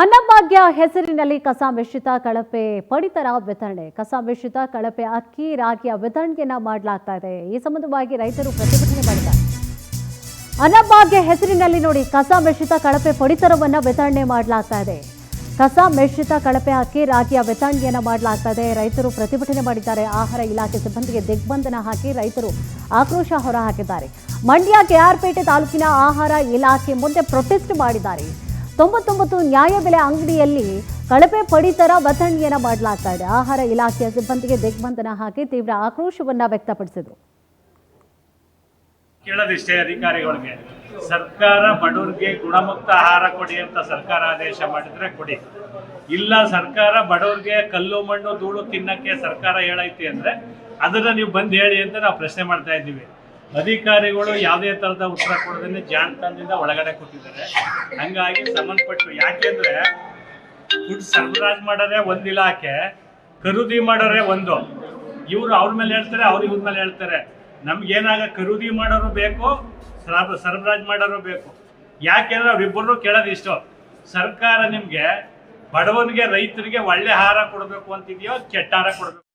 ಅನ್ನಭಾಗ್ಯ ಹೆಸರಿನಲ್ಲಿ ಕಸ ಮಿಶ್ರಿತ ಕಳಪೆ ಪಡಿತರ ವಿತರಣೆ. ಕಸ ಮಿಶ್ರಿತ ಕಳಪೆ ಅಕ್ಕಿ ರಾಗಿಯ ವಿತರಣೆಯನ್ನ ಮಾಡಲಾಗ್ತಾ ಇದೆ. ಈ ಸಂಬಂಧವಾಗಿ ರೈತರು ಪ್ರತಿಭಟನೆ ಮಾಡಿದ್ದಾರೆ. ಅನ್ನಭಾಗ್ಯ ಹೆಸರಿನಲ್ಲಿ ನೋಡಿ ಕಸ ಮಿಶ್ರಿತ ಕಳಪೆ ಪಡಿತರವನ್ನ ವಿತರಣೆ ಮಾಡಲಾಗ್ತಾ ಇದೆ. ಕಸ ಮಿಶ್ರಿತ ಕಳಪೆ ಅಕ್ಕಿ ರಾಗಿಯ ವಿತರಣೆಯನ್ನ ಮಾಡಲಾಗ್ತಾ ಇದೆ. ರೈತರು ಪ್ರತಿಭಟನೆ ಮಾಡಿದ್ದಾರೆ. ಆಹಾರ ಇಲಾಖೆ ಸಿಬ್ಬಂದಿಗೆ ದಿಗ್ಬಂಧನ ಹಾಕಿ ರೈತರು ಆಕ್ರೋಶ ಹೊರಹಾಕಿದ್ದಾರೆ. ಮಂಡ್ಯ ಕೆಆರ್ಪೇಟೆ ತಾಲೂಕಿನ ಆಹಾರ ಇಲಾಖೆ ಮುಂದೆ ಪ್ರೊಟೆಸ್ಟ್ ಮಾಡಿದ್ದಾರೆ. 99 ನ್ಯಾಯಬೆಲೆ ಅಂಗಡಿಯಲ್ಲಿ ಕಳಪೆ ಪಡಿತರ ವಿತರಣೆಯನ್ನ ಮಾಡಲಾಗ್ತಾ ಇದೆ. ಆಹಾರ ಇಲಾಖೆಯ ಸಿಬ್ಬಂದಿಗೆ ದಿಗ್ಬಂಧನ ಹಾಕಿ ತೀವ್ರ ಆಕ್ರೋಶವನ್ನ ವ್ಯಕ್ತಪಡಿಸಿದರು. ಕೇಳೋದಿಷ್ಟೇ ಅಧಿಕಾರಿಗಳಿಗೆ, ಸರ್ಕಾರ ಬಡವರಿಗೆ ಗುಣಮುಕ್ತ ಆಹಾರ ಕೊಡಿ ಅಂತ ಸರ್ಕಾರ ಆದೇಶ ಮಾಡಿದ್ರೆ ಕೊಡಿ. ಇಲ್ಲ ಸರ್ಕಾರ ಬಡವರಿಗೆ ಕಲ್ಲು ಮಣ್ಣು ಧೂಳು ತಿನ್ನಕ್ಕೆ ಸರ್ಕಾರ ಹೇಳೈತಿ ಅಂದ್ರೆ ಅದನ್ನ ನೀವು ಬಂದು ಹೇಳಿ ಅಂತ ನಾವು ಪ್ರಶ್ನೆ ಮಾಡ್ತಾ ಇದ್ದೀವಿ. ಅಧಿಕಾರಿಗಳು ಯಾವುದೇ ತರದ ಉತ್ತರ ಕೊಡೋದನ್ನೇ ಜಾಣತನದಿಂದ ಒಳಗಡೆ ಕೂತಿದ್ದಾರೆ. ಹಂಗಾಗಿ ಸಂಬಂಧಪಟ್ಟು, ಯಾಕೆಂದ್ರೆ ಫುಡ್ ಸರಬರಾಜು ಮಾಡೋರೆ ಒಂದು ಇಲಾಖೆ, ಖರೀದಿ ಮಾಡೋರೆ ಒಂದು. ಇವರು ಅವ್ರ ಮೇಲೆ ಹೇಳ್ತಾರೆ, ಅವ್ರು ಇವ್ರ ಮೇಲೆ ಹೇಳ್ತಾರೆ. ನಮ್ಗೇನಾಗ ಖರೀದಿ ಮಾಡೋರು ಬೇಕು, ಸರಬರಾಜು ಮಾಡೋರು ಬೇಕು. ಯಾಕೆಂದ್ರೆ ಅವ್ರಿಬ್ಬರು ಕೇಳೋದು ಇಷ್ಟು, ಸರ್ಕಾರ ನಿಮ್ಗೆ ಬಡವನಿಗೆ ರೈತರಿಗೆ ಒಳ್ಳೆ ಆಹಾರ ಕೊಡಬೇಕು ಅಂತಿದೆಯೋ ಕೆಟ್ಟ ಆಹಾರ ಕೊಡಬೇಕು?